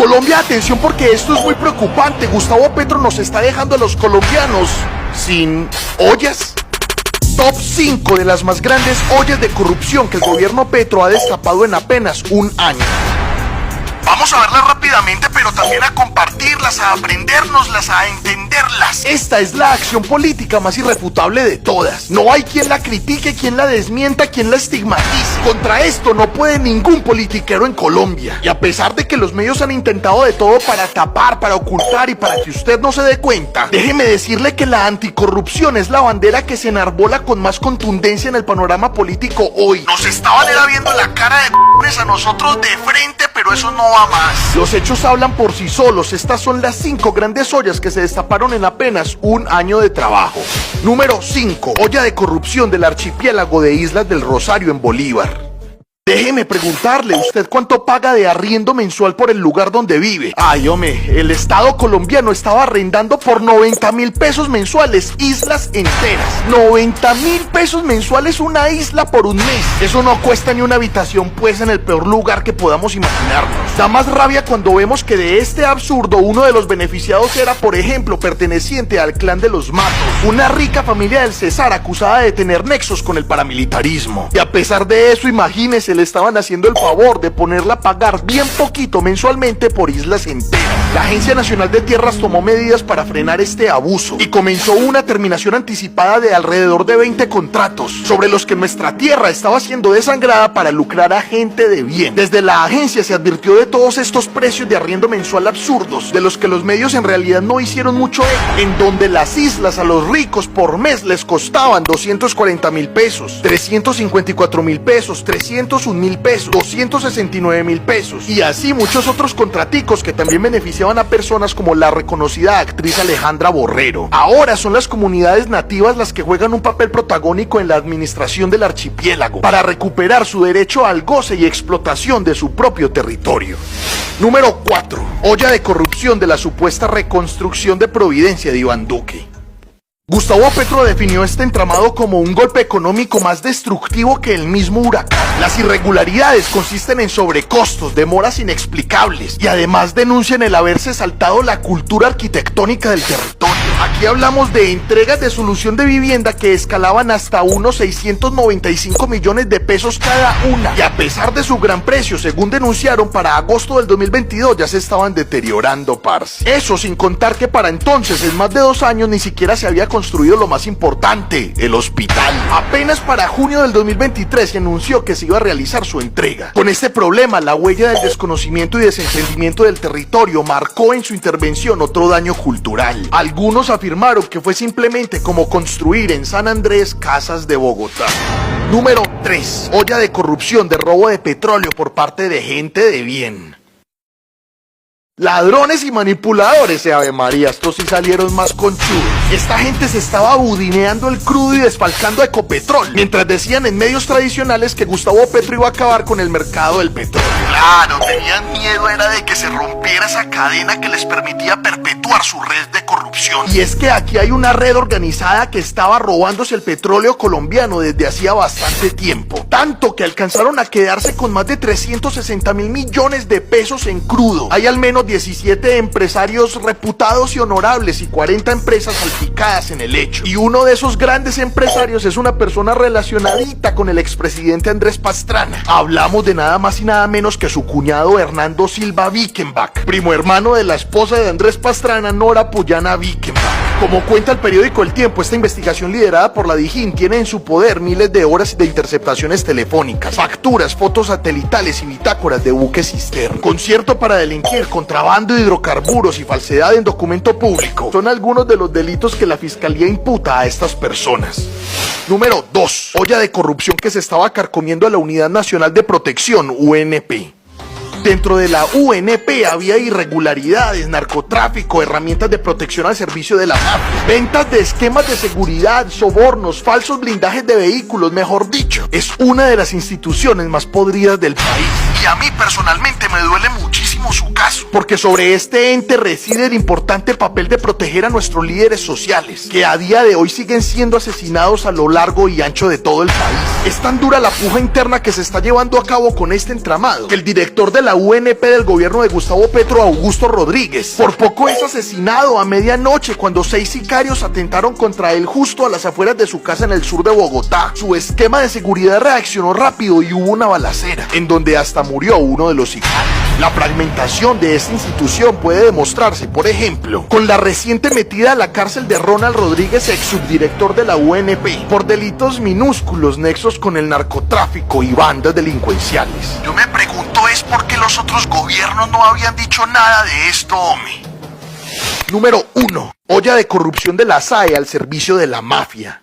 Colombia, atención porque esto es muy preocupante. Gustavo Petro nos está dejando a los colombianos sin ollas. Top 5 de las más grandes ollas de corrupción que el gobierno Petro ha destapado en apenas un año. Vamos a verlas rápidamente, pero también a compartirlas, a aprendérnoslas, a entenderlas. Esta es la acción política más irrefutable de todas. No hay quien la critique, quien la desmienta, quien la estigmatice. Contra esto no puede ningún politiquero en Colombia. Y a pesar de que los medios han intentado de todo para tapar, para ocultar y para que usted no se dé cuenta, déjeme decirle que la anticorrupción es la bandera que se enarbola con más contundencia en el panorama político hoy. Nos estaban viendo la cara de a nosotros de frente, pero eso no va más. Los hechos hablan por sí solos. Estas son las 5 grandes ollas que se destaparon en apenas un año de trabajo. Número 5. Olla de corrupción del archipiélago de Islas del Rosario en Bolívar. Déjeme preguntarle, ¿usted cuánto paga de arriendo mensual por el lugar donde vive? Ay, hombre, el Estado colombiano estaba arrendando por 90.000 pesos mensuales islas enteras. 90.000 pesos mensuales una isla por un mes. Eso no cuesta ni una habitación, pues, en el peor lugar que podamos imaginarnos. Da más rabia cuando vemos que de este absurdo uno de los beneficiados era, por ejemplo, perteneciente al clan de los Matos, una rica familia del Cesar acusada de tener nexos con el paramilitarismo. Y a pesar de eso, imagínese, le estaban haciendo el favor de ponerla a pagar bien poquito mensualmente por islas enteras. La Agencia Nacional de Tierras tomó medidas para frenar este abuso y comenzó una terminación anticipada de alrededor de 20 contratos sobre los que nuestra tierra estaba siendo desangrada para lucrar a gente de bien. Desde la agencia se advirtió de todos estos precios de arriendo mensual absurdos, de los que los medios en realidad no hicieron mucho eco, en donde las islas a los ricos por mes les costaban 240.000 pesos, 354.000 pesos, 301.000 pesos, 269.000 pesos, y así muchos otros contraticos que también beneficiaban a personas como la reconocida actriz Alejandra Borrero. Ahora son las comunidades nativas las que juegan un papel protagónico en la administración del archipiélago para recuperar su derecho al goce y explotación de su propio territorio. Número 4. Olla de corrupción de la supuesta reconstrucción de Providencia de Iván Duque. Gustavo Petro definió este entramado como un golpe económico más destructivo que el mismo huracán. Las irregularidades consisten en sobrecostos, demoras inexplicables y además denuncian el haberse saltado la cultura arquitectónica del territorio. Aquí hablamos de entregas de solución de vivienda que escalaban hasta unos 695 millones de pesos cada una. Y a pesar de su gran precio, según denunciaron, para agosto del 2022 ya se estaban deteriorando, parce. Eso sin contar que para entonces, en más de 2 años, ni siquiera se había construido lo más importante, el hospital. Apenas para junio del 2023 se anunció que se iba a realizar su entrega. Con este problema, la huella del desconocimiento y desentendimiento del territorio marcó en su intervención otro daño cultural. Algunos afirmaron que fue simplemente como construir en San Andrés casas de Bogotá. Número 3. Olla de corrupción de robo de petróleo por parte de gente de bien. Ladrones y manipuladores, Ave María, estos sí salieron más conchudos. Esta gente se estaba budineando el crudo y desfalcando a Ecopetrol, mientras decían en medios tradicionales que Gustavo Petro iba a acabar con el mercado del petróleo. Claro, tenían miedo era de que se rompiera esa cadena que les permitía perpetuar su red de corrupción. Y es que aquí hay una red organizada que estaba robándose el petróleo colombiano desde hacía bastante tiempo. Tanto que alcanzaron a quedarse con más de 360.000 millones de pesos en crudo. Hay al menos 17 empresarios reputados y honorables y 40 empresas salpicadas en el hecho. Y uno de esos grandes empresarios es una persona relacionadita con el expresidente Andrés Pastrana. Hablamos de nada más y nada menos que su cuñado Hernando Silva Vickenbach, primo hermano de la esposa de Andrés Pastrana, Nora Puyana Vickenbach. Como cuenta el periódico El Tiempo, esta investigación liderada por la DIJÍN tiene en su poder miles de horas de interceptaciones telefónicas, facturas, fotos satelitales y bitácoras de buques cisterna. Concierto para delinquir, contrabando de hidrocarburos y falsedad en documento público son algunos de los delitos que la fiscalía imputa a estas personas. Número 2. Olla de corrupción que se estaba carcomiendo a la Unidad Nacional de Protección, UNP. Dentro de la UNP había irregularidades, narcotráfico, herramientas de protección al servicio de la mafia, ventas de esquemas de seguridad, sobornos, falsos blindajes de vehículos, mejor dicho. Es una de las instituciones más podridas del país. Y a mí personalmente me duele muchísimo su caso, porque sobre este ente reside el importante papel de proteger a nuestros líderes sociales, que a día de hoy siguen siendo asesinados a lo largo y ancho de todo el país. Es tan dura la puja interna que se está llevando a cabo con este entramado, que el director de la UNP del gobierno de Gustavo Petro, Augusto Rodríguez, por poco es asesinado a medianoche cuando 6 sicarios atentaron contra él justo a las afueras de su casa en el sur de Bogotá. Su esquema de seguridad reaccionó rápido y hubo una balacera, en donde hasta murió uno de los sicarios. La fragmentación de esta institución puede demostrarse, por ejemplo, con la reciente metida a la cárcel de Ronald Rodríguez, ex subdirector de la UNP, por delitos minúsculos nexos con el narcotráfico y bandas delincuenciales. Yo me pregunto es por qué los otros gobiernos no habían dicho nada de esto, hombre. Número 1. Olla de corrupción de la SAE al servicio de la mafia.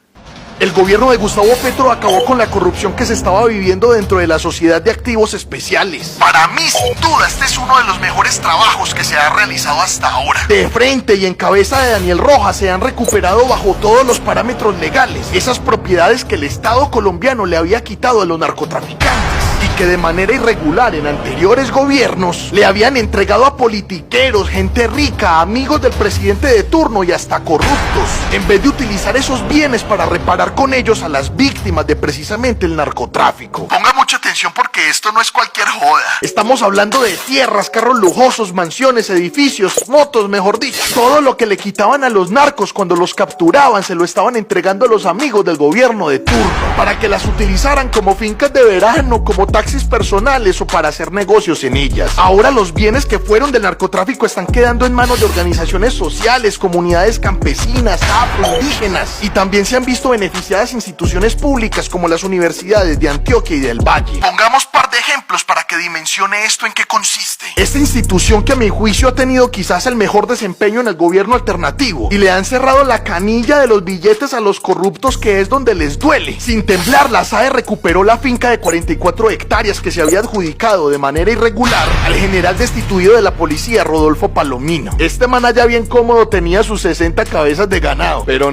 El gobierno de Gustavo Petro acabó con la corrupción que se estaba viviendo dentro de la sociedad de activos especiales. Para mí, sin duda, este es uno de los mejores trabajos que se ha realizado hasta ahora. De frente y en cabeza de Daniel Rojas se han recuperado bajo todos los parámetros legales esas propiedades que el Estado colombiano le había quitado a los narcotraficantes y que de manera irregular en anteriores gobiernos le habían entregado a politiqueros, gente rica, amigos del presidente de turno y hasta corruptos, en vez de utilizar esos bienes para reparar con ellos a las víctimas de precisamente el narcotráfico. Ponga mucha atención porque esto no es cualquier joda. Estamos hablando de tierras, carros lujosos, mansiones, edificios, motos, mejor dicho. Todo lo que le quitaban a los narcos cuando los capturaban se lo estaban entregando a los amigos del gobierno de turno para que las utilizaran como fincas de verano, como taxis personales o para hacer negocios en ellas. Ahora los bienes que fueron del narcotráfico están quedando en manos de organizaciones sociales, comunidades campesinas, afroindígenas, y también se han visto beneficiadas instituciones públicas como las universidades de Antioquia y del Valle. Pongamos par de ejemplos para que dimensione esto en qué consiste. Esta institución, que a mi juicio ha tenido quizás el mejor desempeño en el gobierno alternativo, y le han cerrado la canilla de los billetes a los corruptos, que es donde les duele. Sin temblar, la SAE recuperó la finca de 44 hectáreas que se había adjudicado de manera irregular al general destituido de la policía, Rodolfo Palomino. Este man allá bien cómodo tenía sus 60 cabezas de ganado, pero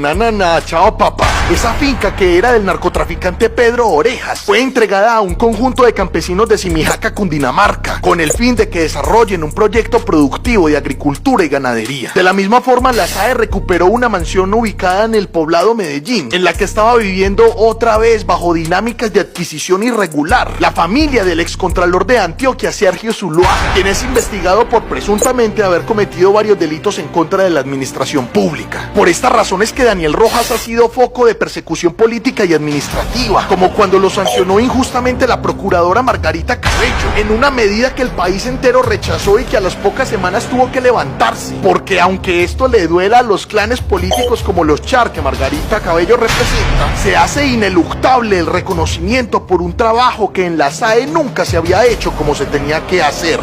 chao papá. Esa finca, que era del narcotraficante Pedro Orejas, fue entregada a un conjunto de campesinos de Simijaca, Cundinamarca, con el fin de que desarrollen un proyecto productivo de agricultura y ganadería. De la misma forma, la SAE recuperó una mansión ubicada en el poblado Medellín, en la que estaba viviendo otra vez bajo dinámicas de adquisición irregular la familia del excontralor de Antioquia, Sergio Zuluaga, quien es investigado por presuntamente haber cometido varios delitos en contra de la administración pública. Por esta razón es que Daniel Rojas ha sido foco de persecución política y administrativa, como cuando lo sancionó injustamente la procuradora Margarita Cabello, en una medida que el país entero rechazó y que a las pocas semanas tuvo que levantarse, porque aunque esto le duela a los clanes políticos como los Char, que Margarita Cabello representa, se hace ineluctable el reconocimiento por un trabajo que en la SAE nunca se había hecho como se tenía que hacer.